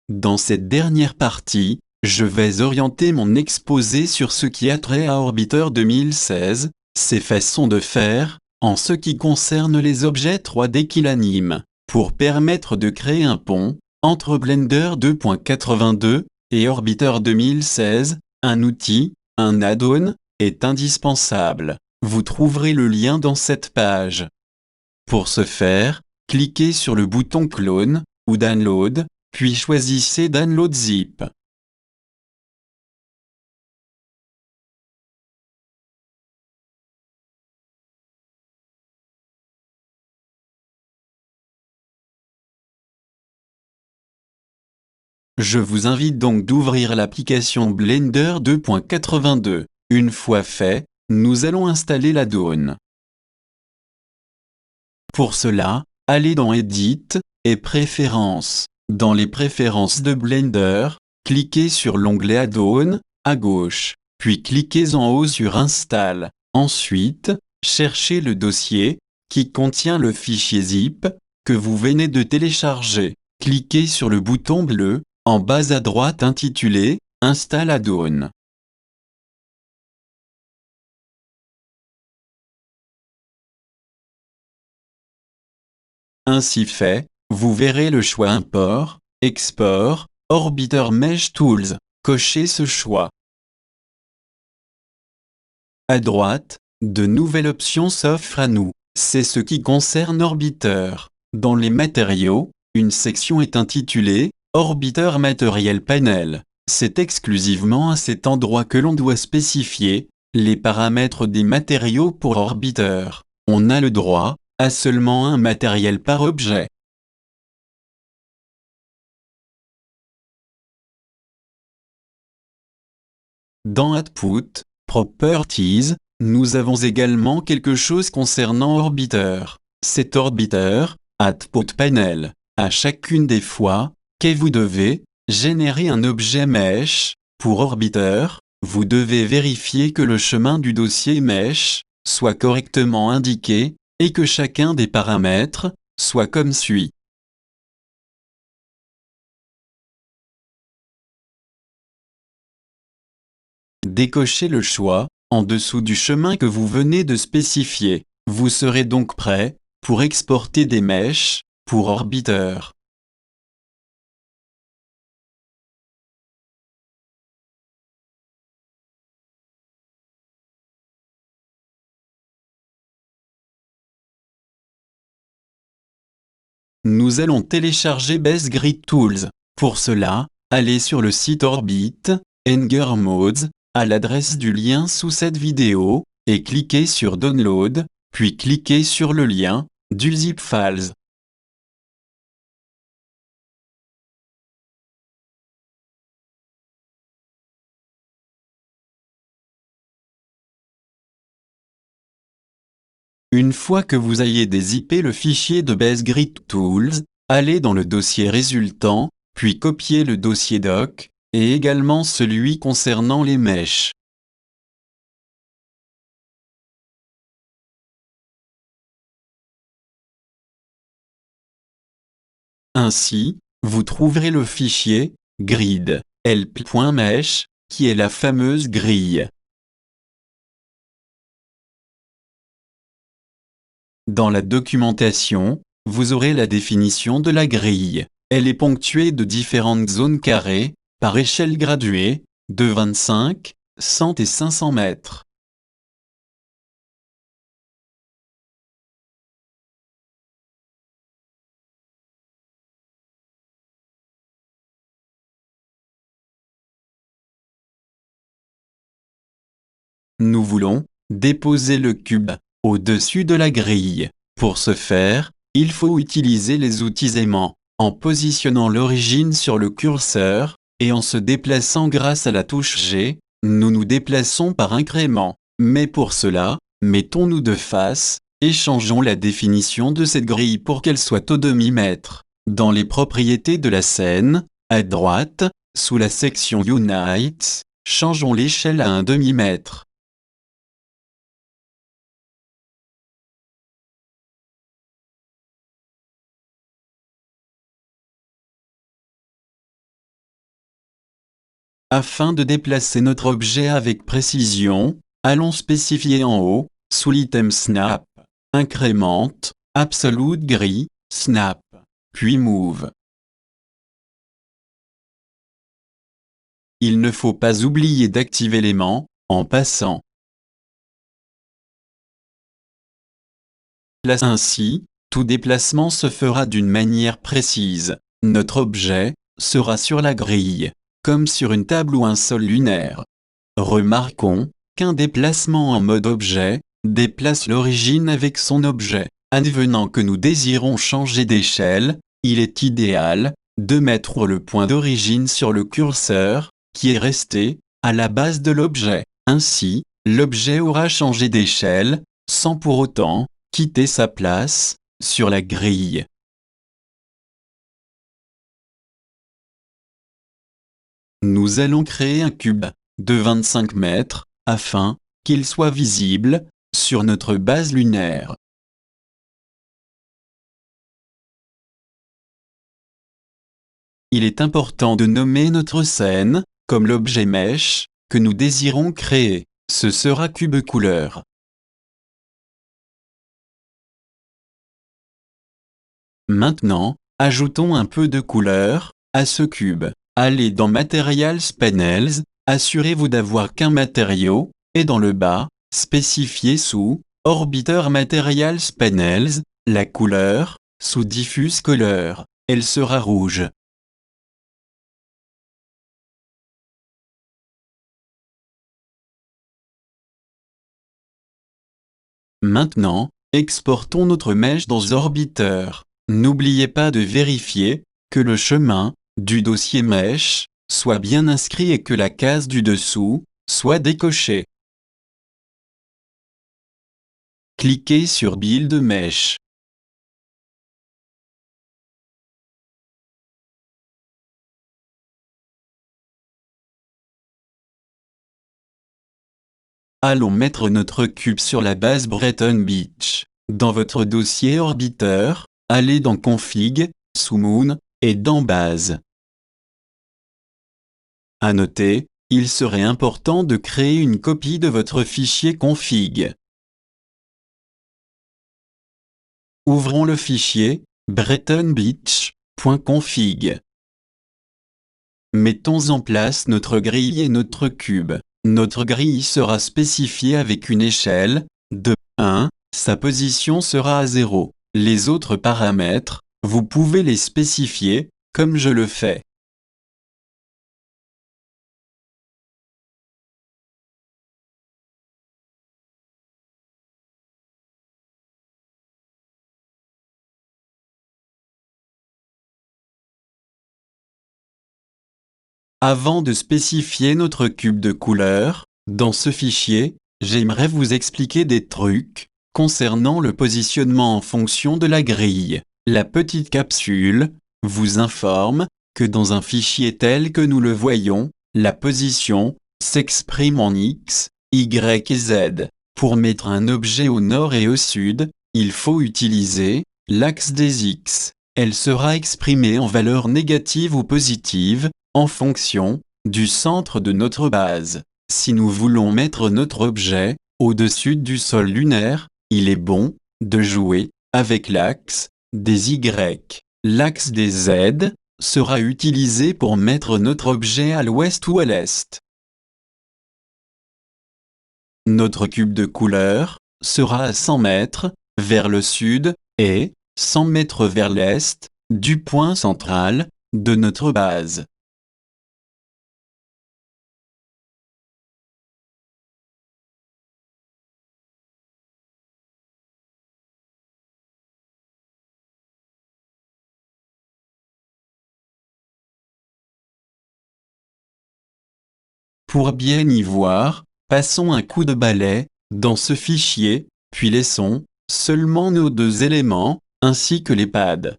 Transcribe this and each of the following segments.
Dans cette dernière partie, je vais orienter mon exposé sur ce qui a trait à Orbiter 2016, ses façons de faire, en ce qui concerne les objets 3D qui l'animent, pour permettre de créer un pont entre Blender 2.82 et Orbiter 2016. Un outil, un add-on, est indispensable. Vous trouverez le lien dans cette page. Pour ce faire, cliquez sur le bouton Clone ou Download, puis choisissez Download Zip. Je vous invite donc d'ouvrir l'application Blender 2.82. Une fois fait, nous allons installer l'add-on. Pour cela, allez dans Edit et Préférences. Dans les préférences de Blender, cliquez sur l'onglet Add-on à gauche, puis cliquez en haut sur Install. Ensuite, cherchez le dossier qui contient le fichier zip que vous venez de télécharger. Cliquez sur le bouton bleu en bas à droite intitulé Install Add-on. Ainsi fait, vous verrez le choix Import, Export, Orbiter Mesh Tools. Cochez ce choix. À droite, de nouvelles options s'offrent à nous. C'est ce qui concerne Orbiter. Dans les matériaux, une section est intitulée Orbiter Material Panel. C'est exclusivement à cet endroit que l'on doit spécifier les paramètres des matériaux pour Orbiter. On a le droit à seulement un matériel par objet. Dans Output, Properties, nous avons également quelque chose concernant Orbiter. Cet Orbiter, Output Panel, à chacune des fois que vous devez générer un objet Mesh. Pour Orbiter, vous devez vérifier que le chemin du dossier Mesh soit correctement indiqué et que chacun des paramètres soit comme suit. Décochez le choix en dessous du chemin que vous venez de spécifier. Vous serez donc prêt pour exporter des mèches pour Orbiter. Nous allons télécharger Base Grid Tools. Pour cela, allez sur le site Orbit, Enger Mods, à l'adresse du lien sous cette vidéo, et cliquez sur Download, puis cliquez sur le lien du zip files. Une fois que vous ayez dézippé le fichier de Base Grid Tools, allez dans le dossier résultant, puis copiez le dossier doc, et également celui concernant les mèches. Ainsi, vous trouverez le fichier grid help.mesh, qui est la fameuse grille. Dans la documentation, vous aurez la définition de la grille. Elle est ponctuée de différentes zones carrées, par échelle graduée, de 25, 100 et 500 mètres. Nous voulons déposer le cube au-dessus de la grille. Pour ce faire, il faut utiliser les outils aimants, en positionnant l'origine sur le curseur, et en se déplaçant grâce à la touche G, nous nous déplaçons par incrément. Mais pour cela, mettons-nous de face, et changeons la définition de cette grille pour qu'elle soit au demi-mètre. Dans les propriétés de la scène, à droite, sous la section Units, changeons l'échelle à un demi-mètre. Afin de déplacer notre objet avec précision, allons spécifier en haut, sous l'item Snap, Increment, Absolute Gris, Snap, puis Move. Il ne faut pas oublier d'activer l'aimant, en passant. Ainsi, tout déplacement se fera d'une manière précise. Notre objet sera sur la grille, comme sur une table ou un sol lunaire. Remarquons qu'un déplacement en mode objet déplace l'origine avec son objet. Advenant que nous désirons changer d'échelle, il est idéal de mettre le point d'origine sur le curseur, qui est resté à la base de l'objet. Ainsi, l'objet aura changé d'échelle, sans pour autant quitter sa place sur la grille. Nous allons créer un cube de 25 mètres, afin qu'il soit visible sur notre base lunaire. Il est important de nommer notre scène, comme l'objet mèche, que nous désirons créer. Ce sera cube couleur. Maintenant, ajoutons un peu de couleur à ce cube. Allez dans Materials Panels, assurez-vous d'avoir qu'un matériau, et dans le bas, spécifiez sous Orbiter Materials Panels, la couleur, sous Diffuse Color, elle sera rouge. Maintenant, exportons notre mèche dans Orbiter. N'oubliez pas de vérifier que le chemin du dossier mèche soit bien inscrit et que la case du dessous soit décochée. Cliquez sur Build Mesh. Allons mettre notre cube sur la base Breton Beach. Dans votre dossier Orbiter, allez dans Config, sous Moon, et dans Base. À noter, il serait important de créer une copie de votre fichier config. Ouvrons le fichier bretonbeach.config. Mettons en place notre grille et notre cube. Notre grille sera spécifiée avec une échelle de 1, sa position sera à 0. Les autres paramètres, vous pouvez les spécifier, comme je le fais. Avant de spécifier notre cube de couleur, dans ce fichier, j'aimerais vous expliquer des trucs concernant le positionnement en fonction de la grille. La petite capsule vous informe que dans un fichier tel que nous le voyons, la position s'exprime en X, Y et Z. Pour mettre un objet au nord et au sud, il faut utiliser l'axe des X. Elle sera exprimée en valeur négative ou positive, en fonction du centre de notre base. Si nous voulons mettre notre objet au-dessus du sol lunaire, il est bon de jouer avec l'axe des Y. L'axe des Z sera utilisé pour mettre notre objet à l'ouest ou à l'est. Notre cube de couleur sera à 100 mètres vers le sud et 100 mètres vers l'est du point central de notre base. Pour bien y voir, passons un coup de balai dans ce fichier, puis laissons seulement nos deux éléments, ainsi que les pads.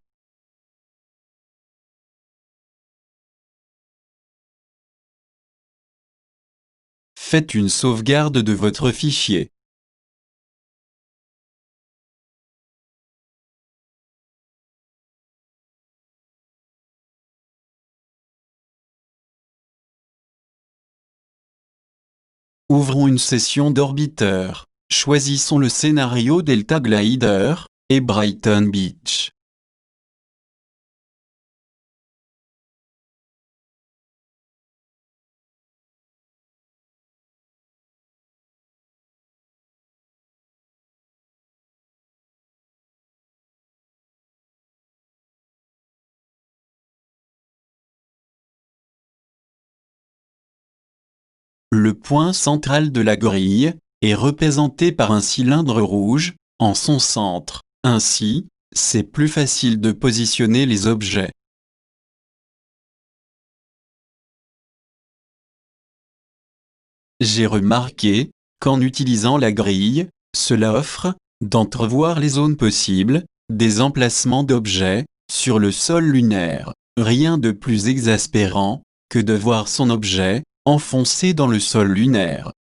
Faites une sauvegarde de votre fichier. Ouvrons une session d'orbiteur. Choisissons le scénario Delta Glider et Brighton Beach. Le point central de la grille est représenté par un cylindre rouge en son centre. Ainsi, c'est plus facile de positionner les objets. J'ai remarqué qu'en utilisant la grille, cela offre d'entrevoir les zones possibles des emplacements d'objets sur le sol lunaire. Rien de plus exaspérant que de voir son objet enfoncé dans le sol lunaire.